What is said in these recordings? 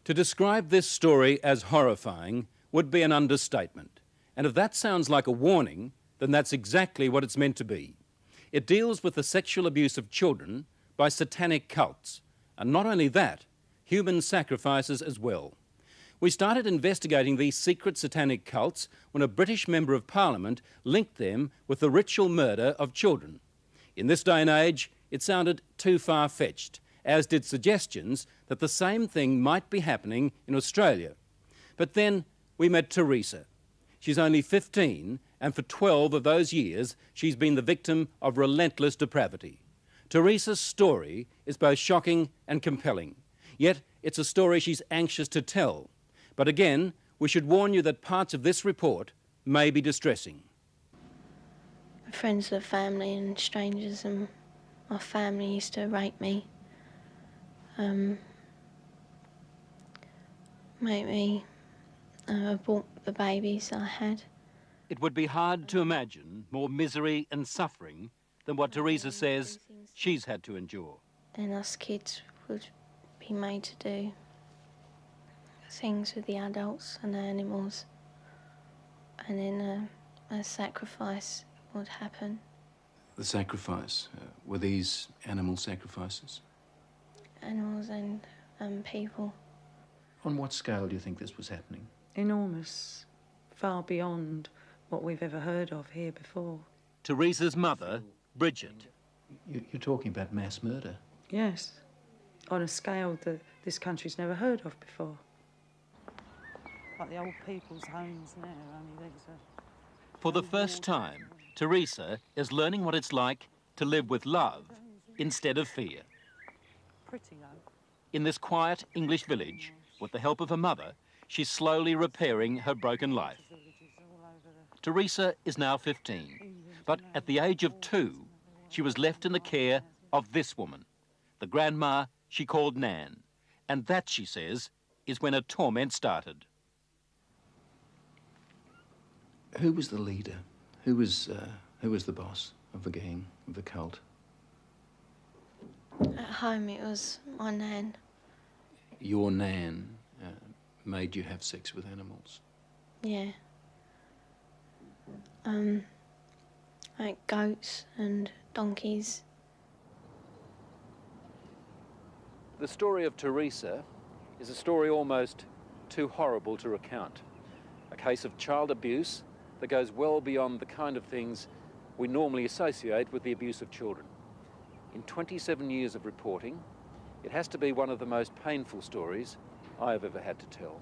To describe this story as horrifying would be an understatement. And if that sounds like a warning, then that's exactly what it's meant to be. It deals with the sexual abuse of children by satanic cults. And not only that, human sacrifices as well. We started investigating these secret satanic cults when a British Member of Parliament linked them with the ritual murder of children. In this day and age, it sounded too far-fetched, as did suggestions that the same thing might be happening in Australia. But then we met Teresa. She's only 15, and for 12 of those years, she's been the victim of relentless depravity. Teresa's story is both shocking and compelling, yet it's a story she's anxious to tell. But again, we should warn you that parts of this report may be distressing. Friends of the family and strangers and my family used to rape me. Make me abort the babies I had. It would be hard to imagine more misery and suffering than what Teresa says she's had to endure. And us kids would be made to do things with the adults and the animals, and then a sacrifice would happen. The sacrifice, were these animal sacrifices? Animals and people. On what scale do you think this was happening? Enormous, far beyond what we've ever heard of here before. Teresa's mother, Bridget. You're talking about mass murder? Yes, on a scale that this country's never heard of before. Like the old people's homes now, only these are... For the first time, Teresa is learning what it's like to live with love instead of fear. Pretty low. In this quiet English village, with the help of her mother, she's slowly repairing her broken life. Teresa is now 15, but at the age of 2, she was left in the care of this woman, the grandma she called Nan. And that, she says, is when her torment started. Who was the leader? Who was the boss of the gang, of the cult? At home it was my nan. Your Nan made you have sex with animals? Yeah. Like goats and donkeys. The story of Teresa is a story almost too horrible to recount. A case of child abuse that goes well beyond the kind of things we normally associate with the abuse of children. In 27 years of reporting, it has to be one of the most painful stories I have ever had to tell.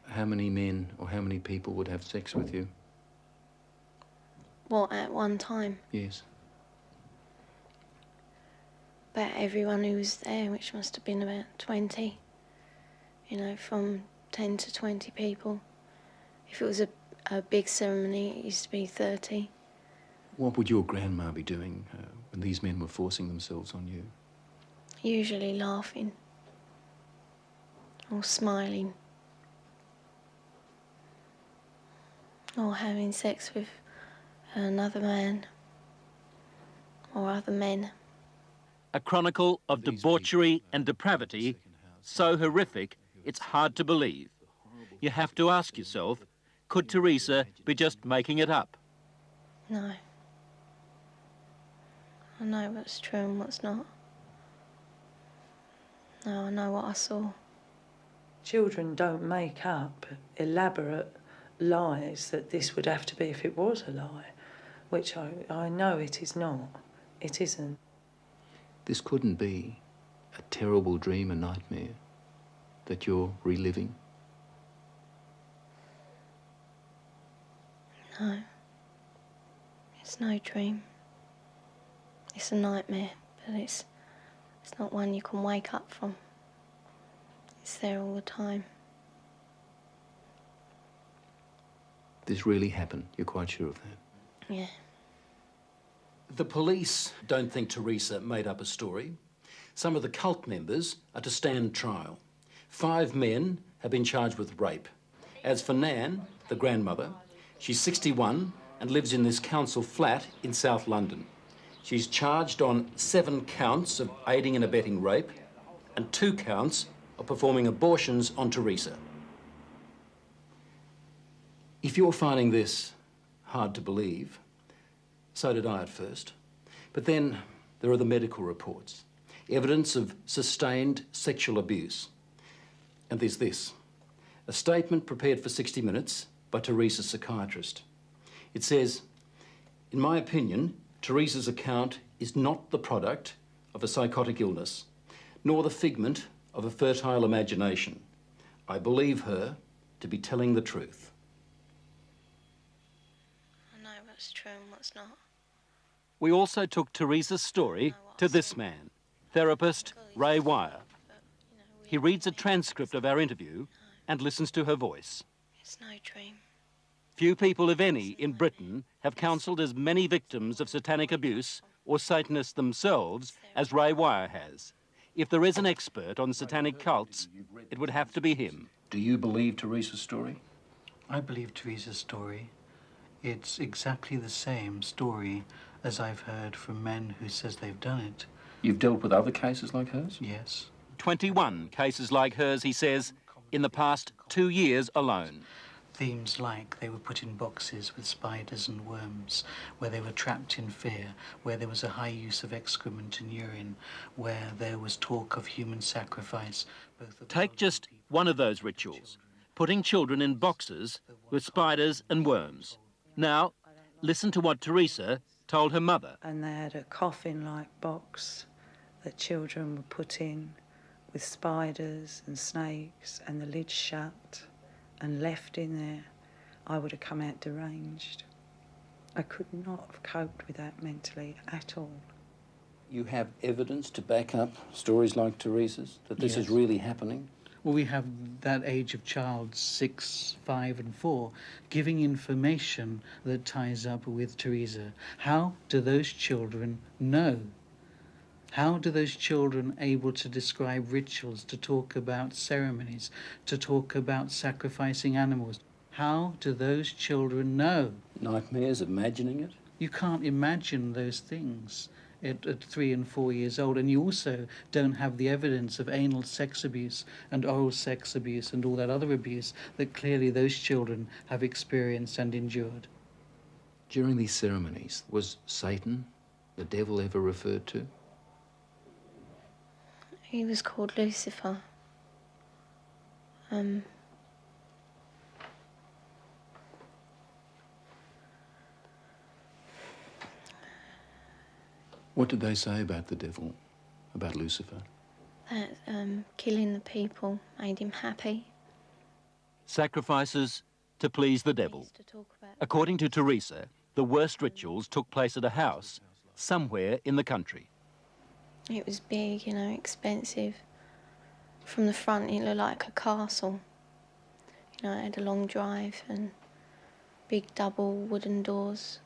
How many men or how many people would have sex with you? What, at one time? Yes. About everyone who was there, which must have been about 20. You know, from 10 to 20 people. If it was a big ceremony, it used to be 30. What would your grandma be doing when these men were forcing themselves on you? Usually laughing. Or smiling. Or having sex with another man. Or other men. A chronicle of debauchery and depravity so horrific it's hard to believe. You have to ask yourself, could Teresa be just making it up? No. I know what's true and what's not. No, I know what I saw. Children don't make up elaborate lies that this would have to be if it was a lie, which I know it is not. It isn't. This couldn't be a terrible dream, a nightmare that you're reliving? No. It's no dream. It's a nightmare, but it's not one you can wake up from. It's there all the time. This really happened? You're quite sure of that? Yeah. The police don't think Teresa made up a story. Some of the cult members are to stand trial. 5 men have been charged with rape. As for Nan, the grandmother, she's 61 and lives in this council flat in South London. She's charged on 7 counts of aiding and abetting rape and 2 counts of performing abortions on Teresa. If you're finding this hard to believe, so did I at first. But then there are the medical reports, evidence of sustained sexual abuse. And there's this, a statement prepared for 60 Minutes by Teresa's psychiatrist. It says, "In my opinion, Teresa's account is not the product of a psychotic illness, nor the figment of a fertile imagination. I believe her to be telling the truth." I know what's true and what's not. We also took Teresa's story to this man, therapist Ray Wire. He reads a transcript of our interview and listens to her voice. It's no dream. Few people, if any, in Britain have counselled as many victims of satanic abuse or Satanists themselves as Ray Wire has. If there is an expert on satanic cults, it would have to be him. Do you believe Teresa's story? I believe Teresa's story. It's exactly the same story as I've heard from men who says they've done it. You've dealt with other cases like hers? Yes. 21 cases like hers, he says, in the past 2 years alone. Themes like they were put in boxes with spiders and worms, where they were trapped in fear, where there was a high use of excrement and urine, where there was talk of human sacrifice. Take just one of those rituals, putting children in boxes with spiders and worms. Now, listen to what Teresa told her mother. And they had a coffin-like box that children were put in with spiders and snakes and the lid shut and left in there. I would have come out deranged. I could not have coped with that mentally at all. You have evidence to back up stories like Teresa's, that this is really happening? Well, we have that age of child, 6, 5 and 4, giving information that ties up with Teresa. How do those children know? How do those children able to describe rituals, to talk about ceremonies, to talk about sacrificing animals? How do those children know? Nightmares, imagining it? You can't imagine those things at 3 and 4 years old, and you also don't have the evidence of anal sex abuse and oral sex abuse and all that other abuse that clearly those children have experienced and endured. During these ceremonies, was Satan, the devil, ever referred to? He was called Lucifer. What did they say about the devil, about Lucifer? That killing the people made him happy. Sacrifices to please the He devil. used to talk about According to Teresa, the worst rituals took place at a house somewhere in the country. it was big, you know, expensive. From the front, it looked like a castle. You know, it had a long drive and big double wooden doors.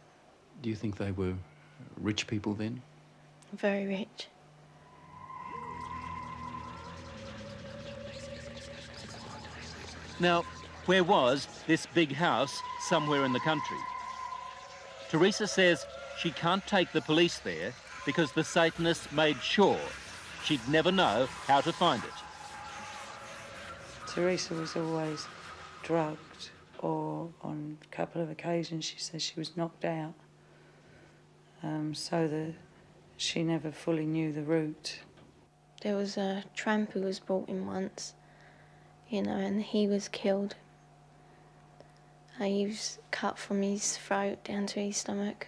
Do you think they were rich people then? Very rich. Now, where was this big house somewhere in the country? Teresa says she can't take the police there because the Satanists made sure she'd never know how to find it. Teresa was always drugged, or on a couple of occasions she says she was knocked out. So she never fully knew the route. There was a tramp who was brought in once, you know, and he was killed. He was cut from his throat down to his stomach.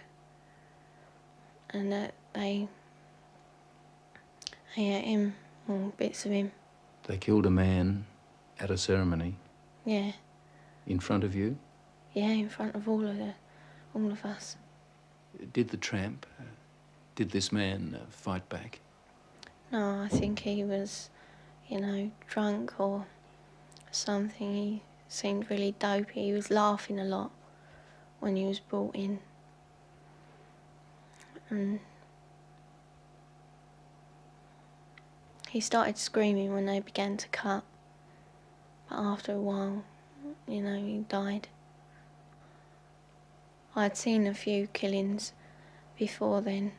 And they ate him, or bits of him. They killed a man at a ceremony Yeah, in front of you? yeah, in front of all of us. Did the tramp, did this man fight back? No, I think he was, you know, drunk or something. He seemed really dopey. He was laughing a lot when he was brought in. And he started screaming when they began to cut. But after a while, you know, he died. I'd seen a few killings before then.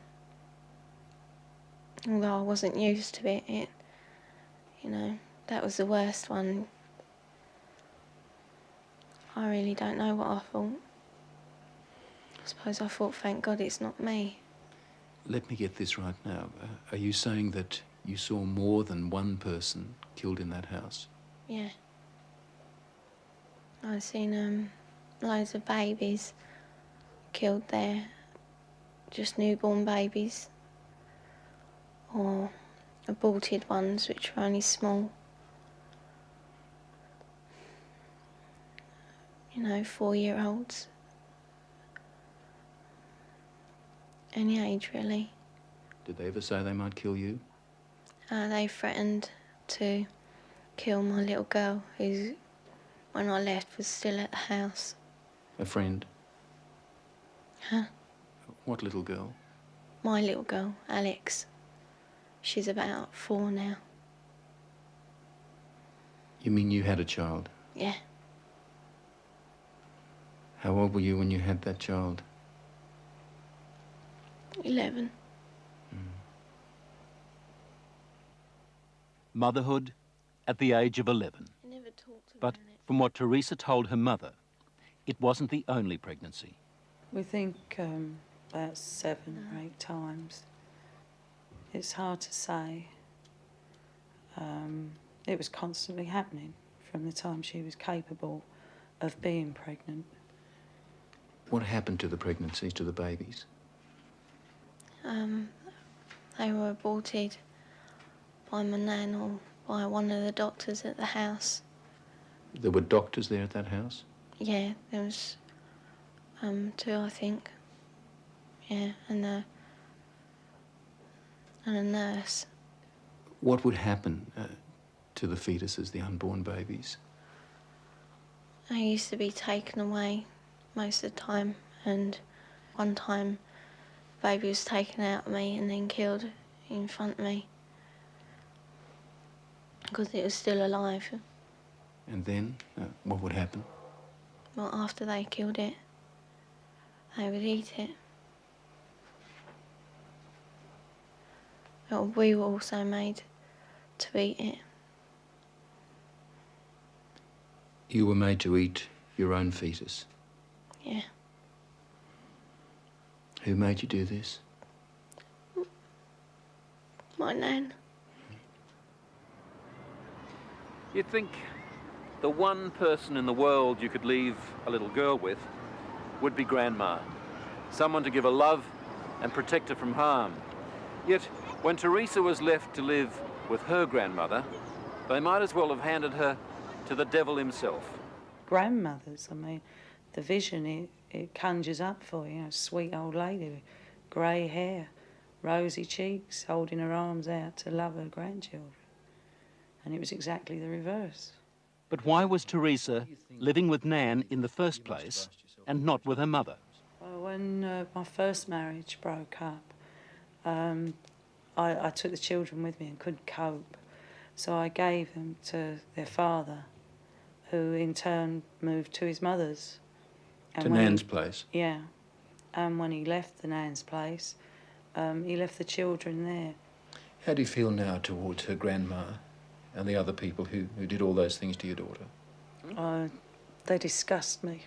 Although I wasn't used to it, you know, that was the worst one. I really don't know what I thought. I suppose I thought, thank God it's not me. Let me get this right now. Are you saying that you saw more than one person killed in that house? Yeah. I've seen loads of babies killed there, just newborn babies, or aborted ones which were only small. You know, 4-year-olds. Any age, really. Did they ever say they might kill you? They threatened to kill my little girl, who, when I left, was still at the house. A friend? Huh? What little girl? My little girl, Alex. She's about 4 now. You mean you had a child? Yeah. How old were you when you had that child? 11. Motherhood at the age of 11. I never talked about But it. from what Teresa told her mother, it wasn't the only pregnancy. We think about 7 or 8 times. It's hard to say. It was constantly happening from the time she was capable of being pregnant. What happened to the pregnancies, to the babies? They were aborted by my nan or by one of the doctors at the house. There were doctors there at that house? Yeah, there was 2, I think. Yeah, and a nurse. What would happen to the fetuses, the unborn babies? They used to be taken away most of the time, and one time the baby was taken out of me and then killed in front of me because it was still alive. And then, what would happen? Well, after they killed it, they would eat it. Well, we were also made to eat it. You were made to eat your own fetus? Yeah. Who made you do this? My nan. You'd think the one person in the world you could leave a little girl with would be Grandma. Someone to give her love and protect her from harm. Yet, when Teresa was left to live with her grandmother, they might as well have handed her to the devil himself. Grandmothers, I mean, the vision it conjures up for you, a sweet old lady with grey hair, rosy cheeks, holding her arms out to love her grandchildren. And it was exactly the reverse. But why was Teresa living with Nan in the first place and not with her mother? Well, when my first marriage broke up, I took the children with me and couldn't cope. So I gave them to their father, who in turn moved to his mother's. And to Nan's place? Yeah. And when he left the Nan's place, he left the children there. How do you feel now towards her grandma and the other people who did all those things to your daughter? They disgust me.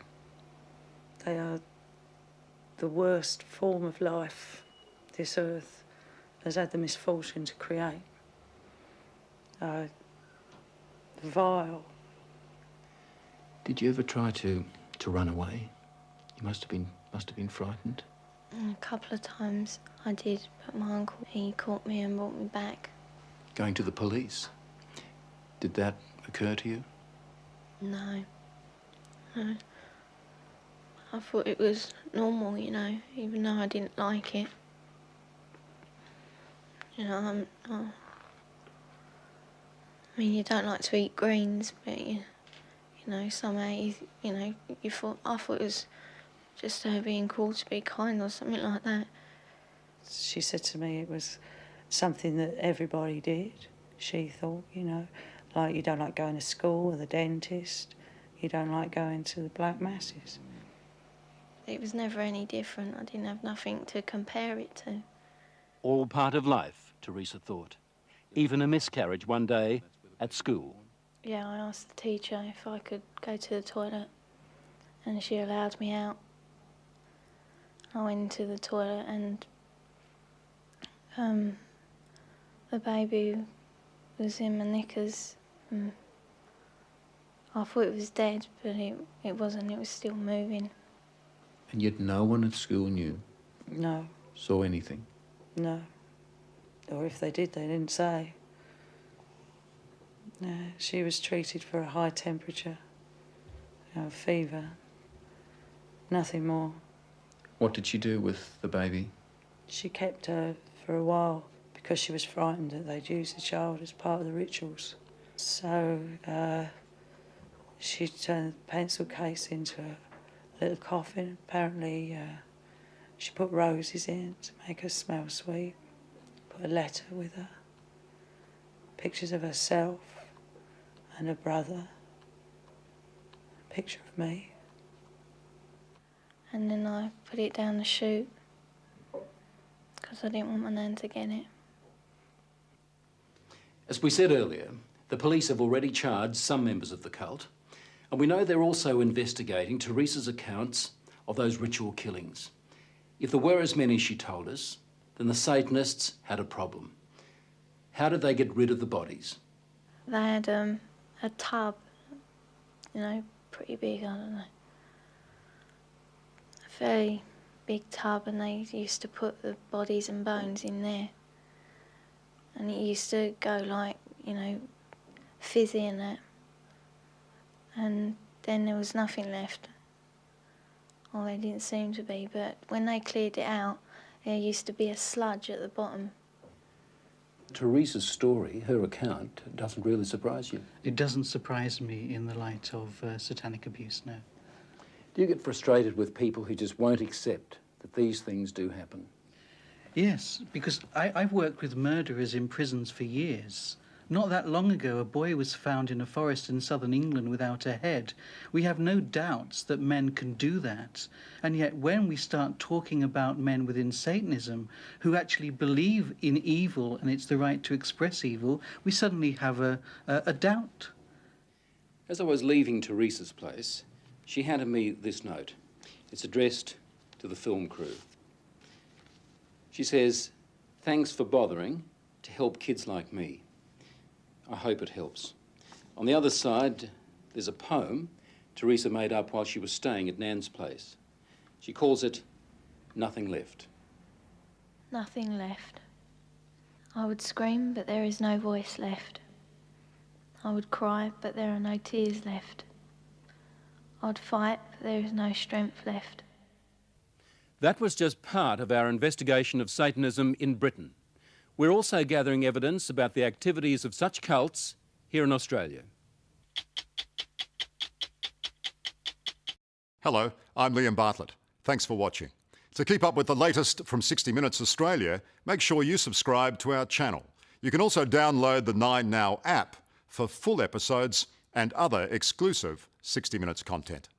They are the worst form of life this earth has had the misfortune to create. Vile. Did you ever try to run away? You must have been frightened. A couple of times I did, but my uncle, he caught me and brought me back. Going to the police? Did that occur to you? No. No. I thought it was normal, you know, even though I didn't like it. You know, I mean, you don't like to eat greens, but you know, somehow, I thought it was just her being called to be kind or something like that. She said to me it was something that everybody did, she thought, you know, like you don't like going to school or the dentist, you don't like going to the black masses. It was never any different. I didn't have nothing to compare it to. All part of life, Teresa thought. Even a miscarriage one day at school. Yeah, I asked the teacher if I could go to the toilet, and she allowed me out. I went into the toilet, and the baby was in my knickers. I thought it was dead, but it wasn't. It was still moving. And yet no one at school knew? No. Saw anything? No. Or if they did, they didn't say. No, she was treated for a high temperature, fever, nothing more. What did she do with the baby? She kept her for a while because she was frightened that they'd use the child as part of the rituals. So she turned the pencil case into a little coffin. Apparently she put roses in to make her smell sweet, put a letter with her, pictures of herself and her brother, a picture of me. And then I put it down the chute because I didn't want my nan to get it. As we said earlier, the police have already charged some members of the cult, and we know they're also investigating Teresa's accounts of those ritual killings. If there were as many as she told us, then the Satanists had a problem. How did they get rid of the bodies? They had a tub, pretty big, I don't know. A very big tub, and they used to put the bodies and bones in there. And it used to go like, fizzy and that. And then there was nothing left. Well, there didn't seem to be, but when they cleared it out, there used to be a sludge at the bottom. Teresa's story, her account, doesn't really surprise you. It doesn't surprise me in the light of satanic abuse, no. Do you get frustrated with people who just won't accept that these things do happen? Yes, because I've worked with murderers in prisons for years. Not that long ago, a boy was found in a forest in southern England without a head. We have no doubts that men can do that. And yet when we start talking about men within Satanism who actually believe in evil and it's the right to express evil, we suddenly have a doubt. As I was leaving Teresa's place, she handed me this note. It's addressed to the film crew. She says, "Thanks for bothering to help kids like me. I hope it helps." On the other side, there's a poem Teresa made up while she was staying at Nan's place. She calls it Nothing Left. Nothing left. I would scream, but there is no voice left. I would cry, but there are no tears left. I'd fight, but there is no strength left. That was just part of our investigation of Satanism in Britain. We're also gathering evidence about the activities of such cults here in Australia. Hello, I'm Liam Bartlett. Thanks for watching. To keep up with the latest from 60 Minutes Australia, make sure you subscribe to our channel. You can also download the 9Now app for full episodes and other exclusive 60 Minutes content.